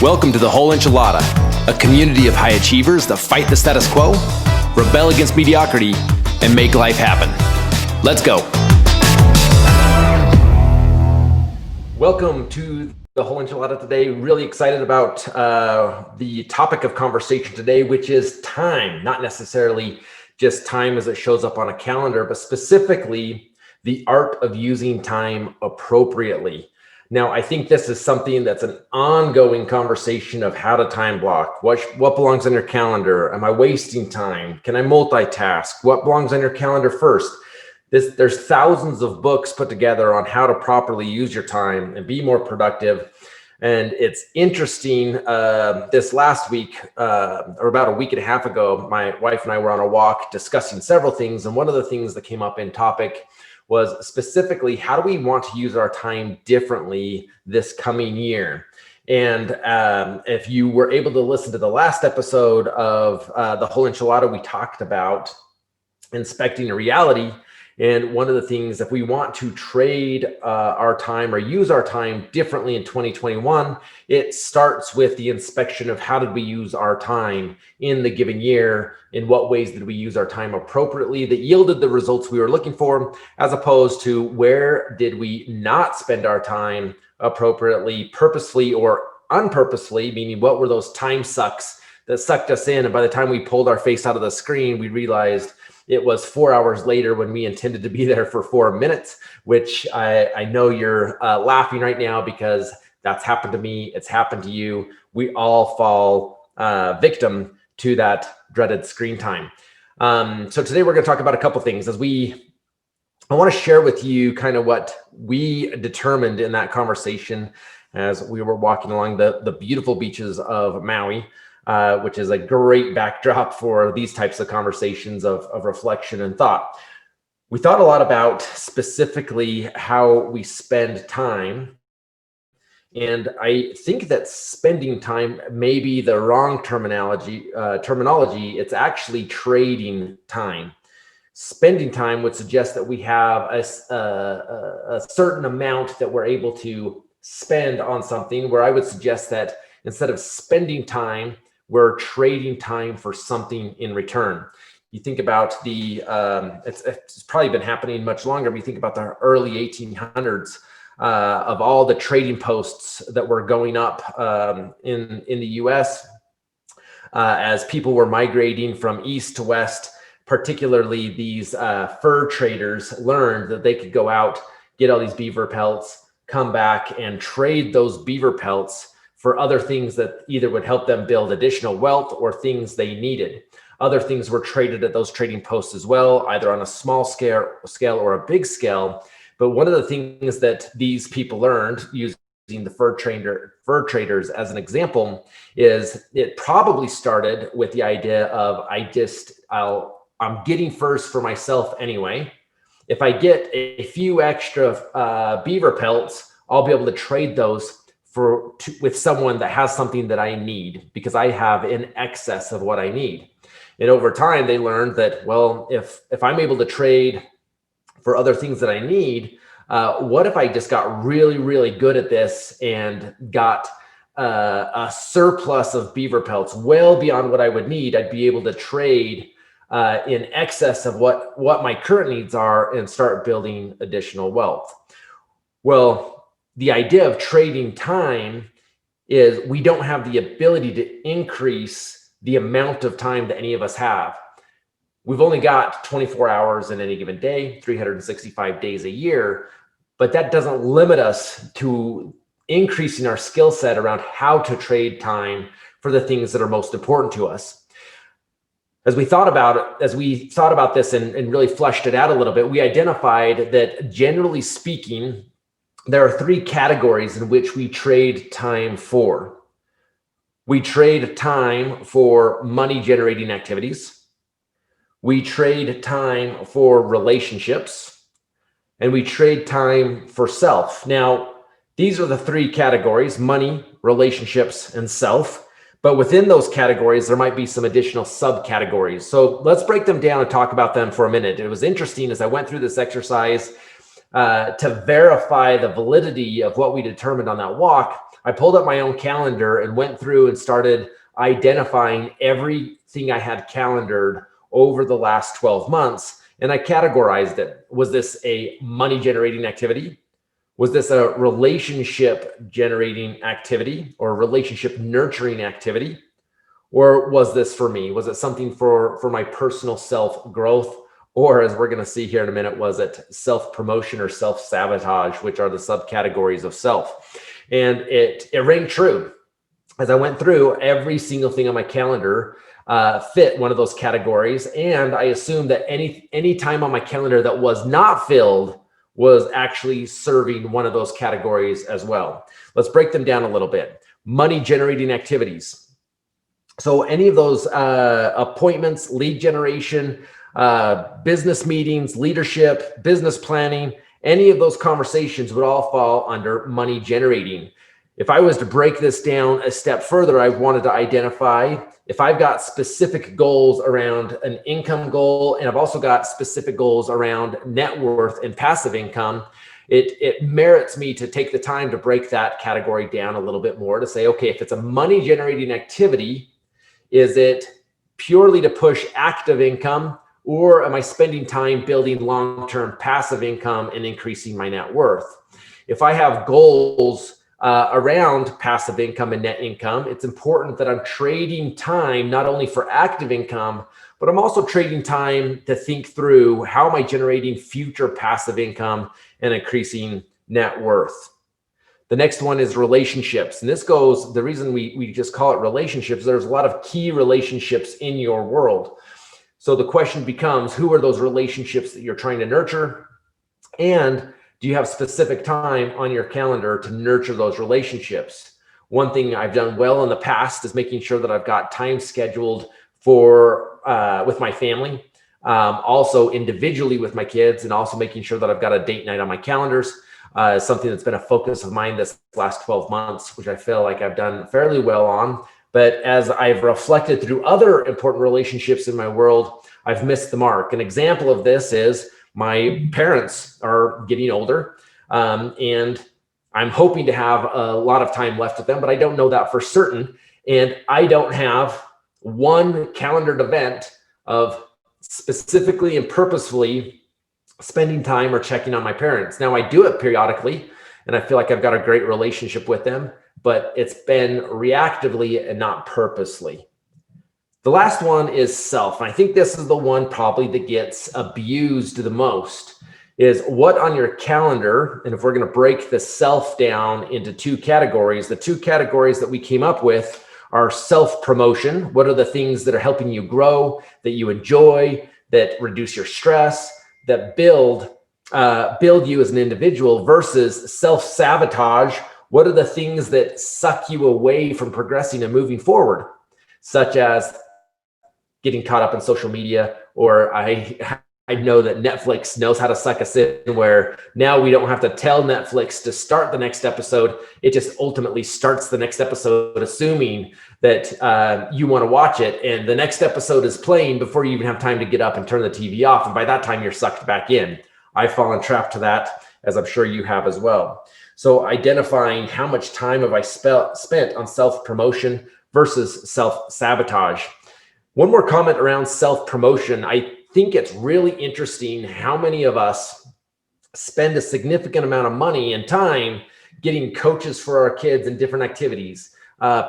Welcome to the Whole Enchilada, a community of high achievers that fight the status quo, rebel against mediocrity, and make life happen. Let's go. Welcome to the Whole Enchilada today. Really excited about the topic of conversation today, which is time. Not necessarily just time as it shows up on a calendar, but specifically the art of using time appropriately. Now, I think this is something that's an ongoing conversation of how to time block. What belongs on your calendar? Am I wasting time? Can I multitask? What belongs on your calendar first? There's thousands of books put together on how to properly use your time and be more productive. And it's interesting, this last week, or about a week and a half ago, my wife and I were on a walk discussing several things. And one of the things that came up in topic was specifically, how do we want to use our time differently this coming year? And if you were able to listen to the last episode of the Whole Enchilada, we talked about inspecting a reality. And one of the things, if we want to trade our time or use our time differently in 2021, it starts with the inspection of how did we use our time in the given year? In what ways did we use our time appropriately that yielded the results we were looking for, as opposed to where did we not spend our time appropriately, purposefully or unpurposefully, meaning what were those time sucks that sucked us in? And by the time we pulled our face out of the screen, we realized it was 4 hours later when we intended to be there for 4 minutes, which I know you're laughing right now because that's happened to me. It's happened to you. We all fall victim to that dreaded screen time. So today we're going to talk about a couple things. I want to share with you kind of what we determined in that conversation as we were walking along the beautiful beaches of Maui. Which is a great backdrop for these types of conversations of reflection and thought. We thought a lot about specifically how we spend time. And I think that spending time may be the wrong terminology. It's actually trading time. Spending time would suggest that we have a certain amount that we're able to spend on something, where I would suggest that instead of spending time, we're trading time for something in return. You think about it's probably been happening much longer. But you think about the early 1800s of all the trading posts that were going up in the US as people were migrating from east to west. Particularly these fur traders learned that they could go out, get all these beaver pelts, come back and trade those beaver pelts for other things that either would help them build additional wealth or things they needed. Other things were traded at those trading posts as well, either on a small scale or a big scale. But one of the things that these people learned, using the fur traders as an example, is it probably started with the idea of I'm getting furs for myself anyway. If I get a few extra beaver pelts, I'll be able to trade those with someone that has something that I need because I have in excess of what I need. And over time, they learned that, well, if I'm able to trade for other things that I need, what if I just got really, really good at this and got a surplus of beaver pelts well beyond what I would need? I'd be able to trade in excess of what my current needs are and start building additional wealth. Well, the idea of trading time is we don't have the ability to increase the amount of time that any of us have. We've only got 24 hours in any given day, 365 days a year, but that doesn't limit us to increasing our skill set around how to trade time for the things that are most important to us. As we thought about this and really fleshed it out a little bit, we identified that generally speaking, there are 3 categories in which we trade time for. We trade time for money generating activities. We trade time for relationships, and we trade time for self. Now, these are the 3 categories: money, relationships, and self. But within those categories, there might be some additional subcategories. So let's break them down and talk about them for a minute. It was interesting as I went through this exercise. to verify the validity of what we determined on that walk, I pulled up my own calendar and went through and started identifying everything I had calendared over the last 12 months. And I categorized it. Was this a money generating activity? Was this a relationship generating activity or relationship nurturing activity? Or was this for me? Was it something for my personal self growth? Or, as we're going to see here in a minute, was it self promotion or self sabotage, which are the subcategories of self? And it rang true. As I went through, every single thing on my calendar fit one of those categories. And I assumed that any time on my calendar that was not filled was actually serving one of those categories as well. Let's break them down a little bit. Money generating activities. So any of those appointments, lead generation, business meetings, leadership, business planning, any of those conversations would all fall under money generating. If I was to break this down a step further, I wanted to identify if I've got specific goals around an income goal, and I've also got specific goals around net worth and passive income, it merits me to take the time to break that category down a little bit more to say, okay, if it's a money generating activity, is it purely to push active income, or am I spending time building long-term passive income and increasing my net worth? If I have goals around passive income and net income, it's important that I'm trading time not only for active income, but I'm also trading time to think through how am I generating future passive income and increasing net worth. The next one is relationships. And this goes, the reason we just call it relationships, there's a lot of key relationships in your world. So the question becomes, who are those relationships that you're trying to nurture? And do you have specific time on your calendar to nurture those relationships? One thing I've done well in the past is making sure that I've got time scheduled for with my family, also individually with my kids, and also making sure that I've got a date night on my calendars. Something that's been a focus of mine this last 12 months, which I feel like I've done fairly well on. But as I've reflected through other important relationships in my world, I've missed the mark. An example of this is my parents are getting older, and I'm hoping to have a lot of time left with them, but I don't know that for certain. And I don't have one calendared event of specifically and purposefully spending time or checking on my parents. Now, I do it periodically, and I feel like I've got a great relationship with them, but it's been reactively and not purposely. The last one is self. And I think this is the one probably that gets abused the most, is what on your calendar. And if we're going to break the self down into two categories, the two categories that we came up with are self-promotion. What are the things that are helping you grow, that you enjoy, that reduce your stress, that build you as an individual, versus self-sabotage? What are the things that suck you away from progressing and moving forward, such as getting caught up in social media, or I know that Netflix knows how to suck us in, where now we don't have to tell Netflix to start the next episode. It just ultimately starts the next episode, assuming that you want to watch it. And the next episode is playing before you even have time to get up and turn the TV off. And by that time, you're sucked back in. I've fallen trapped to that, as I'm sure you have as well. So identifying how much time have I spent on self-promotion versus self-sabotage. One more comment around self-promotion. I think it's really interesting how many of us spend a significant amount of money and time getting coaches for our kids in different activities,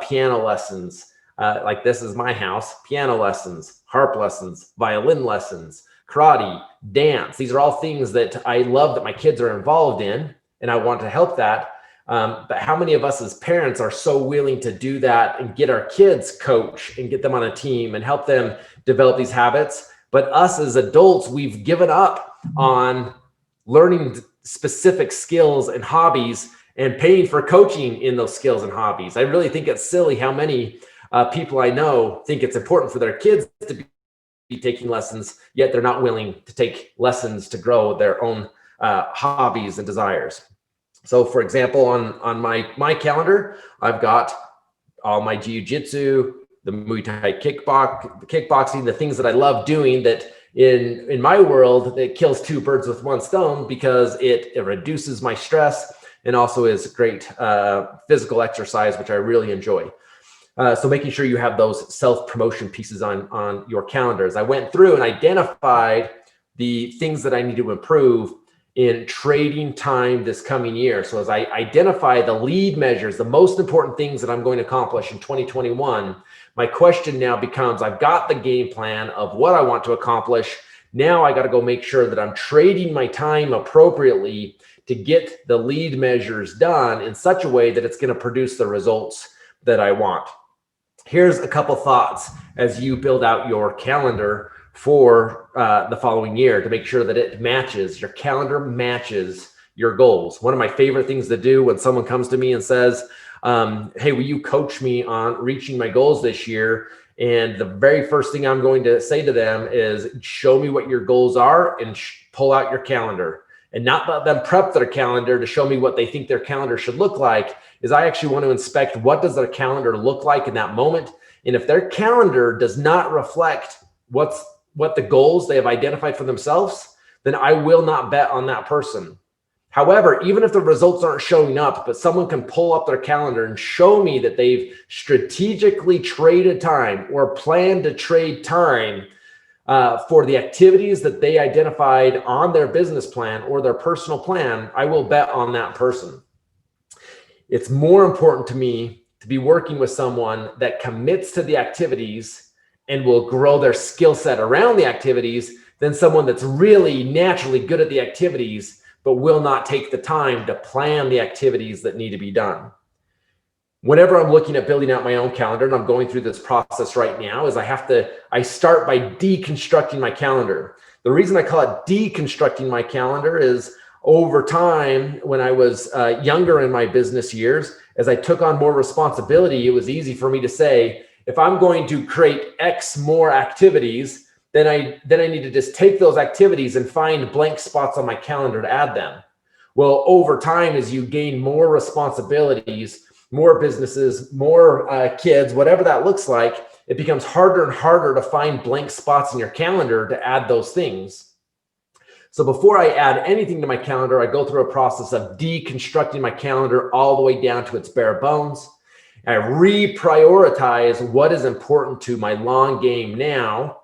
piano lessons, like this is my house, piano lessons, harp lessons, violin lessons, karate, dance. These are all things that I love that my kids are involved in, and I want to help that. But how many of us as parents are so willing to do that and get our kids coach and get them on a team and help them develop these habits? But us as adults, we've given up on learning specific skills and hobbies and paying for coaching in those skills and hobbies. I really think it's silly how many people I know think it's important for their kids to be taking lessons, yet they're not willing to take lessons to grow their own hobbies and desires. So for example, on my calendar, I've got all my jiu-jitsu, the Muay Thai kickboxing, the things that I love doing that In my world, it kills two birds with one stone because it reduces my stress and also is great physical exercise, which I really enjoy. So making sure you have those self-promotion pieces on your calendars. I went through and identified the things that I need to improve in trading time this coming year. So as I identify the lead measures, the most important things that I'm going to accomplish in 2021, my question now becomes, I've got the game plan of what I want to accomplish. Now I got to go make sure that I'm trading my time appropriately to get the lead measures done in such a way that it's going to produce the results that I want. Here's a couple thoughts as you build out your calendar for the following year to make sure that it matches, your calendar matches your goals. One of my favorite things to do when someone comes to me and says, hey, will you coach me on reaching my goals this year? And the very first thing I'm going to say to them is, show me what your goals are and pull out your calendar. And not let them prep their calendar to show me what they think their calendar should look like, is I actually want to inspect what does their calendar look like in that moment. And if their calendar does not reflect what the goals they have identified for themselves, then I will not bet on that person. However, even if the results aren't showing up, but someone can pull up their calendar and show me that they've strategically traded time or planned to trade time for the activities that they identified on their business plan or their personal plan, I will bet on that person. It's more important to me to be working with someone that commits to the activities and will grow their skill set around the activities than someone that's really naturally good at the activities, but will not take the time to plan the activities that need to be done. Whenever I'm looking at building out my own calendar, and I'm going through this process right now, is I start by deconstructing my calendar. The reason I call it deconstructing my calendar is over time, when I was younger in my business years, as I took on more responsibility, it was easy for me to say, if I'm going to create X more activities, then I need to just take those activities and find blank spots on my calendar to add them. Well, over time, as you gain more responsibilities, more businesses, more kids, whatever that looks like, it becomes harder and harder to find blank spots in your calendar to add those things. So before I add anything to my calendar, I go through a process of deconstructing my calendar all the way down to its bare bones. I reprioritize what is important to my long game now,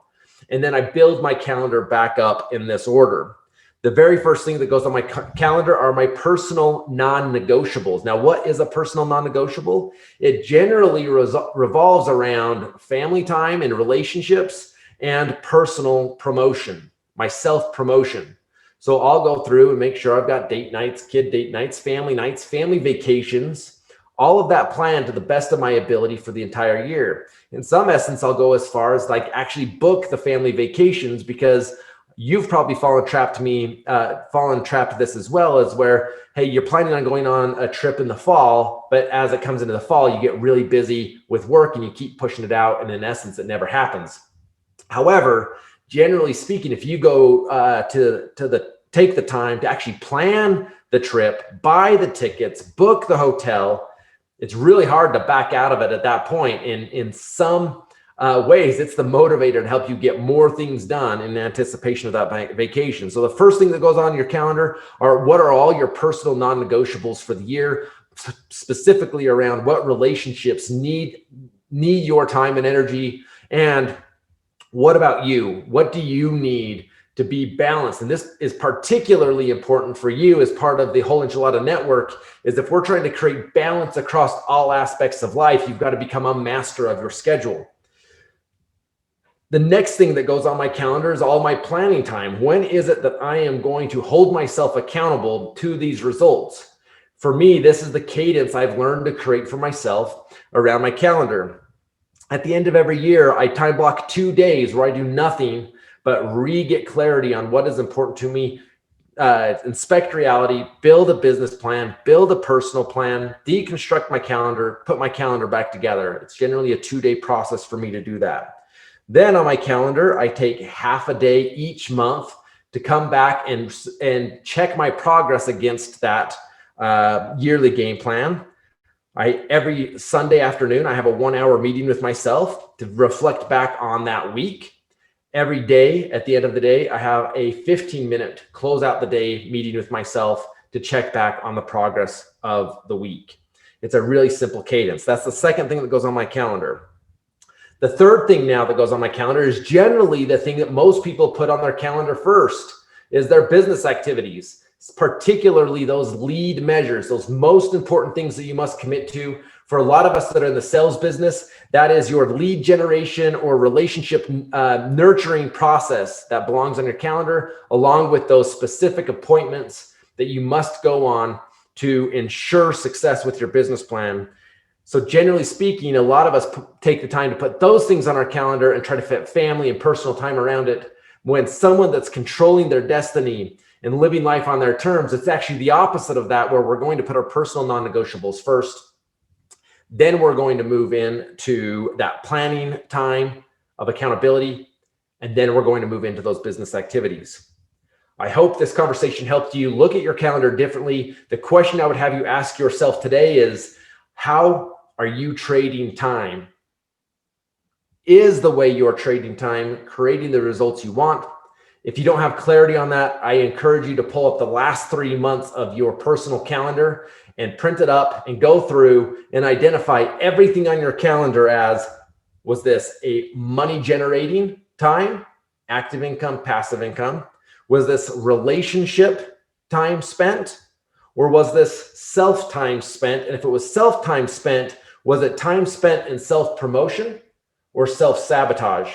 and then I build my calendar back up in this order. The very first thing that goes on my calendar are my personal non-negotiables. Now, what is a personal non-negotiable? It generally revolves around family time and relationships and personal promotion, my self-promotion. So I'll go through and make sure I've got date nights, kid date nights, family vacations, all of that planned to the best of my ability for the entire year. In some essence, I'll go as far as like actually book the family vacations, because you've probably fallen trapped to this as well, as where, hey, you're planning on going on a trip in the fall, but as it comes into the fall, you get really busy with work and you keep pushing it out. And in essence, it never happens. However, generally speaking, if you go take the time to actually plan the trip, buy the tickets, book the hotel, it's really hard to back out of it at that point. In some ways, it's the motivator to help you get more things done in anticipation of that vacation. So the first thing that goes on your calendar are what are all your personal non-negotiables for the year, specifically around what relationships need your time and energy, and what about you? What do you need to be balanced? And this is particularly important for you as part of the whole enchilada network, is if we're trying to create balance across all aspects of life, you've got to become a master of your schedule. The next thing that goes on my calendar is all my planning time. When is it that I am going to hold myself accountable to these results? For me, this is the cadence I've learned to create for myself around my calendar. At the end of every year, I time block 2 days where I do nothing but get clarity on what is important to me, inspect reality, build a business plan, build a personal plan, deconstruct my calendar, put my calendar back together. It's generally a 2-day process for me to do that. Then on my calendar, I take half a day each month to come back and check my progress against that yearly game plan. Every Sunday afternoon, I have a 1-hour meeting with myself to reflect back on that week. Every day, at the end of the day, I have a 15-minute close out the day meeting with myself to check back on the progress of the week. It's a really simple cadence. That's the second thing that goes on my calendar. The third thing now that goes on my calendar is generally the thing that most people put on their calendar first is their business activities, particularly those lead measures, those most important things that you must commit to. For a lot of us that are in the sales business, that is your lead generation or relationship nurturing process that belongs on your calendar, along with those specific appointments that you must go on to ensure success with your business plan. So generally speaking, a lot of us take the time to put those things on our calendar and try to fit family and personal time around it. When someone that's controlling their destiny and living life on their terms, it's actually the opposite of that, where we're going to put our personal non-negotiables first. Then we're going to move into that planning time of accountability. And then we're going to move into those business activities. I hope this conversation helped you look at your calendar differently. The question I would have you ask yourself today is, how are you trading time? Is the way you're trading time creating the results you want? If you don't have clarity on that, I encourage you to pull up the last 3 months of your personal calendar and print it up and go through and identify everything on your calendar as, was this a money generating time, active income, passive income? Was this relationship time spent? Or was this self-time spent? And if it was self-time spent, was it time spent in self-promotion or self-sabotage?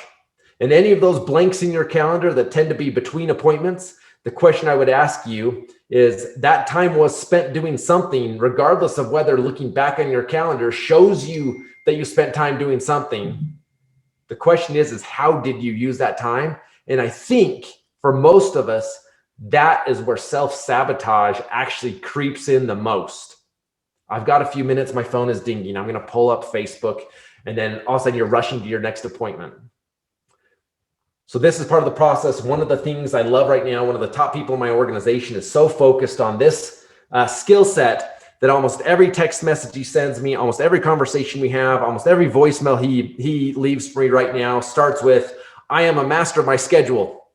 And any of those blanks in your calendar that tend to be between appointments, the question I would ask you is, that time was spent doing something, regardless of whether looking back on your calendar shows you that you spent time doing something. The question is how did you use that time? And I think for most of us, that is where self-sabotage actually creeps in the most. I've got a few minutes, my phone is dinging. I'm going to pull up Facebook, and then all of a sudden you're rushing to your next appointment. So this is part of the process. One of the things I love right now, one of the top people in my organization is so focused on this skill set that almost every text message he sends me, almost every conversation we have, almost every voicemail he leaves for me right now starts with, I am a master of my schedule.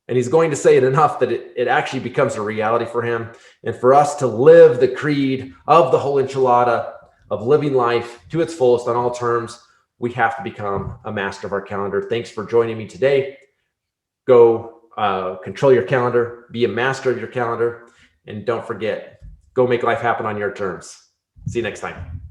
And he's going to say it enough that it actually becomes a reality for him. And for us to live the creed of the whole enchilada of living life to its fullest on all terms, we have to become a master of our calendar. Thanks for joining me today. Go control your calendar, be a master of your calendar, and don't forget, go make life happen on your terms. See you next time.